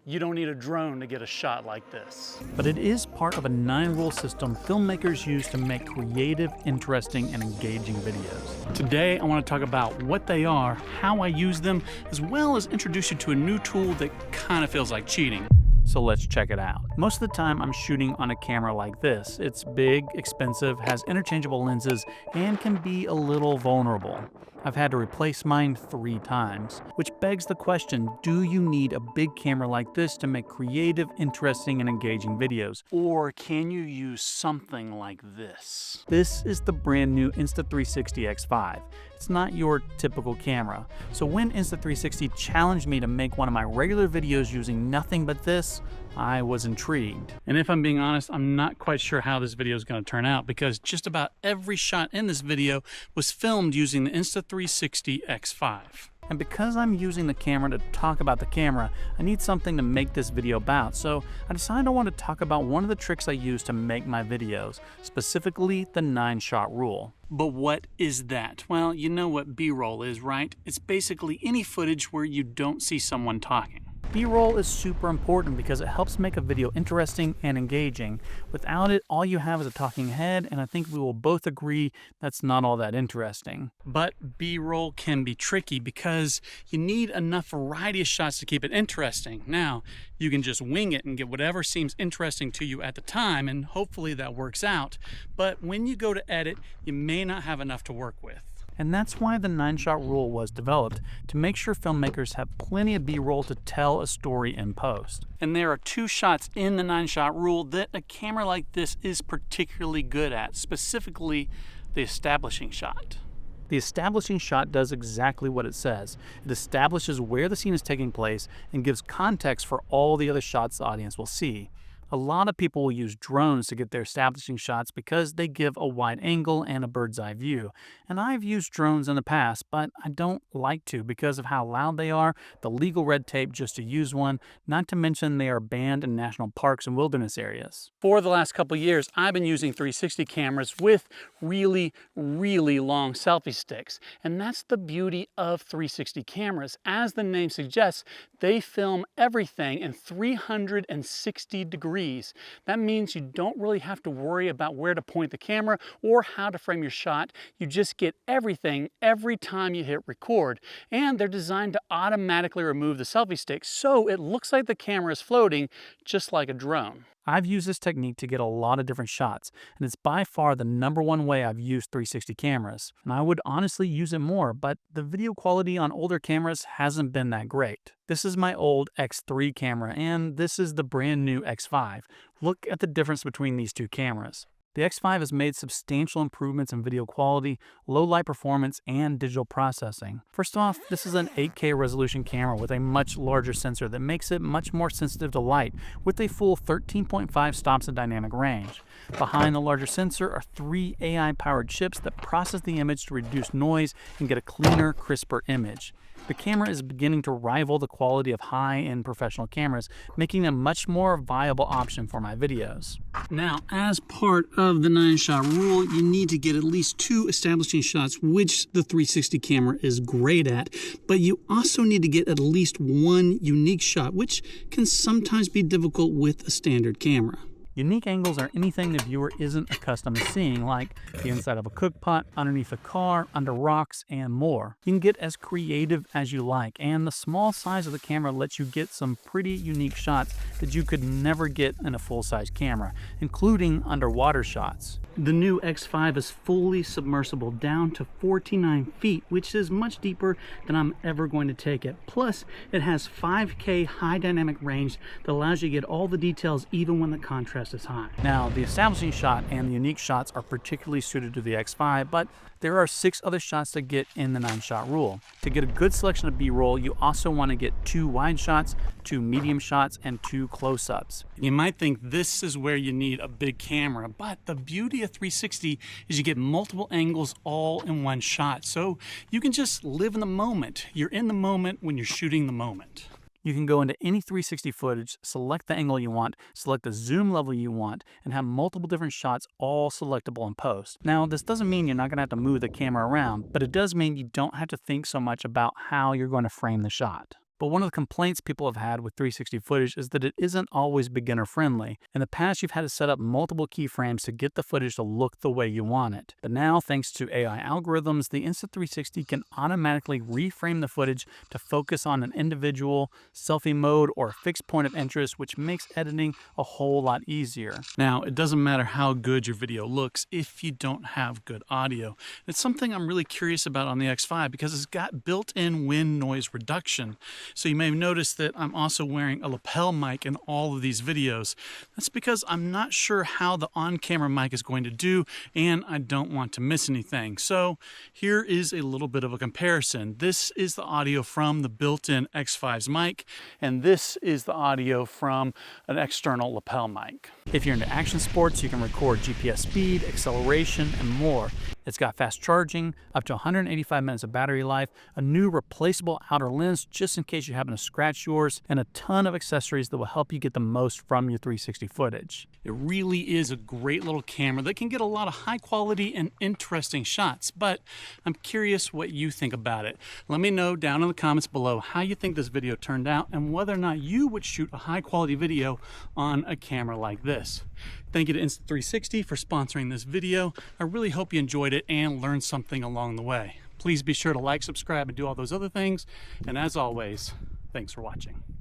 You don't need a drone to get a shot like this. But it is part of a 9-rule system filmmakers use to make creative, interesting, and engaging videos. Today, I want to talk about what they are, how I use them, as well as introduce you to a new tool that kind of feels like cheating. So let's check it out. Most of the time I'm shooting on a camera like this. It's big, expensive, has interchangeable lenses, and can be a little vulnerable. I've had to replace mine 3 times, which begs the question, do you need a big camera like this to make creative, interesting, and engaging videos? Or can you use something like this? This is the brand new Insta360 X5. It's not your typical camera. So when Insta360 challenged me to make one of my regular videos using nothing but this, I was intrigued. And if I'm being honest, I'm not quite sure how this video is going to turn out because just about every shot in this video was filmed using the Insta360 X5. And because I'm using the camera to talk about the camera, I need something to make this video about, so I decided I want to talk about one of the tricks I use to make my videos, specifically the 9-shot rule. But what is that? Well, you know what B-roll is, right? It's basically any footage where you don't see someone talking. B-roll is super important because it helps make a video interesting and engaging. Without it, all you have is a talking head, and I think we will both agree that's not all that interesting. But B-roll can be tricky because you need enough variety of shots to keep it interesting. Now, you can just wing it and get whatever seems interesting to you at the time, and hopefully that works out. But when you go to edit, you may not have enough to work with. And that's why the 9-shot rule was developed, to make sure filmmakers have plenty of B-roll to tell a story in post. And there are 2 shots in the 9-shot rule that a camera like this is particularly good at, specifically the establishing shot. The establishing shot does exactly what it says. It establishes where the scene is taking place and gives context for all the other shots the audience will see. A lot of people will use drones to get their establishing shots because they give a wide angle and a bird's eye view. And I've used drones in the past, but I don't like to because of how loud they are, the legal red tape just to use one, not to mention they are banned in national parks and wilderness areas. For the last couple years, I've been using 360 cameras with really long selfie sticks. And that's the beauty of 360 cameras. As the name suggests, they film everything in 360 degrees. That means you don't really have to worry about where to point the camera or how to frame your shot. You just get everything every time you hit record. And they're designed to automatically remove the selfie stick, so it looks like the camera is floating just like a drone. I've used this technique to get a lot of different shots, and it's by far the #1 way I've used 360 cameras. And I would honestly use it more, but the video quality on older cameras hasn't been that great. This is my old X3 camera, and this is the brand new X5. Look at the difference between these 2 cameras. The X5 has made substantial improvements in video quality, low light performance, and digital processing. First off, this is an 8K resolution camera with a much larger sensor that makes it much more sensitive to light, with a full 13.5 stops of dynamic range. Behind the larger sensor are 3 AI-powered chips that process the image to reduce noise and get a cleaner, crisper image. The camera is beginning to rival the quality of high-end professional cameras, making it a much more viable option for my videos. Now, as part of the 9-shot rule, you need to get at least 2 establishing shots, which the 360 camera is great at, but you also need to get at least 1 unique shot, which can sometimes be difficult with a standard camera. Unique angles are anything the viewer isn't accustomed to seeing, like the inside of a cook pot, underneath a car, under rocks, and more. You can get as creative as you like, and the small size of the camera lets you get some pretty unique shots that you could never get in a full-size camera, including underwater shots. The new X5 is fully submersible down to 49 feet, which is much deeper than I'm ever going to take it. Plus, it has 5K high dynamic range that allows you to get all the details even when the contrast is high. Now, the establishing shot and the unique shots are particularly suited to the X5, but there are 6 other shots to get in the 9-shot rule. To get a good selection of B-roll, you also want to get 2 wide shots, 2 medium shots, and 2 close-ups. You might think this is where you need a big camera, but the beauty of 360 is you get multiple angles all in one shot, so you can just live in the moment. You're in the moment when you're shooting the moment. You can go into any 360 footage, select the angle you want, select the zoom level you want, and have multiple different shots all selectable in post. Now, this doesn't mean you're not going to have to move the camera around, but it does mean you don't have to think so much about how you're going to frame the shot. But one of the complaints people have had with 360 footage is that it isn't always beginner friendly. In the past, you've had to set up multiple keyframes to get the footage to look the way you want it. But now, thanks to AI algorithms, the Insta360 can automatically reframe the footage to focus on an individual, selfie mode, or a fixed point of interest, which makes editing a whole lot easier. Now, it doesn't matter how good your video looks if you don't have good audio. It's something I'm really curious about on the X5 because it's got built-in wind noise reduction. So you may have noticed that I'm also wearing a lapel mic in all of these videos. That's because I'm not sure how the on-camera mic is going to do, and I don't want to miss anything. So here is a little bit of a comparison. This is the audio from the built-in X5's mic, and this is the audio from an external lapel mic. If you're into action sports, you can record GPS speed, acceleration, and more. It's got fast charging, up to 185 minutes of battery life, a new replaceable outer lens just in case you happen to scratch yours, and a ton of accessories that will help you get the most from your 360 footage. It really is a great little camera that can get a lot of high quality and interesting shots, but I'm curious what you think about it. Let me know down in the comments below how you think this video turned out and whether or not you would shoot a high quality video on a camera like this. Thank you to Insta360 for sponsoring this video. I really hope you enjoyed it and learned something along the way. Please be sure to like, subscribe, and do all those other things. And as always, thanks for watching.